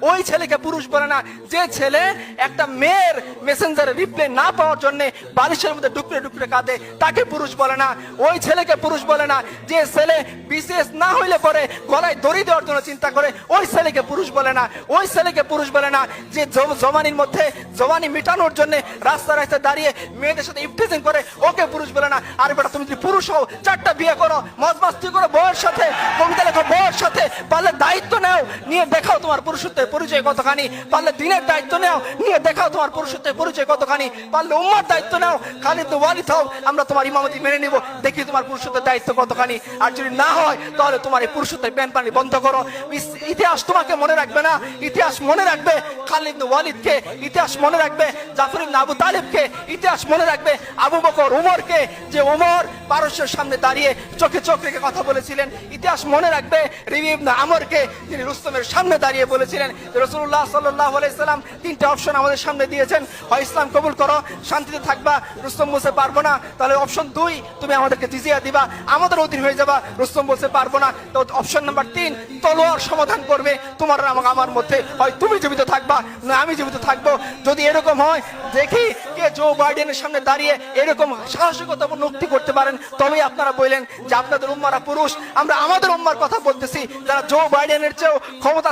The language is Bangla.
ওই ছেলেকে পুরুষ বলে না। যে ছেলে একটা মেয়ের মেসেঞ্জারে রিপ্লাই না পাওয়ার জন্য বালিশের মধ্যে ডুকরে ডুকরে কাঁদে, তাকে পুরুষ বলে না। ওই ছেলেকে পুরুষ বলে না। যে ছেলে বিশেষ না হইলে পরে গলায় দড়ি দেওয়ার জন্য চিন্তা করে, ওই ছেলেকে পুরুষ বলে না। ওই ছেলেকে পুরুষ বলে না। যে জওয়ানির মধ্যে জওয়ানি মেটানোর জন্য রাস্তা রাস্তায় দাঁড়িয়ে মেয়েদের সাথে ইফটিজিং করে, ওকে পুরুষ বলে না। আর বেটা, তুমি যদি পুরুষ হও, 4টা বিয়ে করো, মজ মাস্তি করো বউয়ের সাথে, কবিতা লেখো বউয়ের সাথে, পারলে দায়িত্ব নাও, নিয়ে দেখাও তোমার পুরুষত্বের পরিচয় কতখানি। পারলে দিনের দায়িত্ব নাও, নিয়ে দেখাও তোমার পুরুষত্বের পরিচয় কতখানি। পারলে উম্মার দায়িত্ব নাও, খালিদ বিন ওয়ালিদ হও, আমরা তোমার ইমামতি মেনে নিব, দেখি তোমার পুরুষত্বের দায়িত্ব কতখানি। আর যদি না হয়, তাহলে তোমার এই পুরুষত্বের প্যান পানি বন্ধ করো। ইতিহাস তোমাকে মনে রাখবে না, ইতিহাস মনে রাখবে খালিদ বিন ওয়ালিদকে, ইতিহাস মনে রাখবে জাফর ইবনে আবু তালিবকে, ইতিহাস মনে রাখবে আবু বকর উমরকে, যে উমর পারস্যের সামনে দাঁড়িয়ে চোখে চোখ রেখে কথা বলেছিলেন। ইতিহাস মনে রাখবে রিবি ইবনে আমরকে, যিনি রুস্তমের সামনে দাঁড়িয়ে বলেছিলেন রাসূলুল্লাহ সাল্লাল্লাহু আলাইহি সাল্লাম 3টা অপশন আমাদের সামনে দিয়েছেন, হয় ইসলাম কবুল করো, শান্তিতে থাকবা, রুস্তম বলতে পারবো না, তাহলে অপশন 2 তুমি আমাদেরকে জিজিয়া দিবা, আমাদের অধীন হয়ে যাবা, রুস্তম বলতে পারবো না, তো অপশন নাম্বার 3 তলোয়ার সমাধান করবে তোমার আর আমার মধ্যে, হয় তুমি জীবিত থাকবা না আমি জীবিত থাকবো। যদি এরকম হয়, দেখি কে জো বাইডেনের সামনে দাঁড়িয়ে এরকম সাহসিকতাপূর্ণ উক্তি করতে পারেন, তবেই আপনারা বললেন যে আপনাদের উম্মারা পুরুষ। আমরা আমাদের উম্মার কথা বলতেছি, যারা জো বাইডেনের চেয়েও ক্ষমতা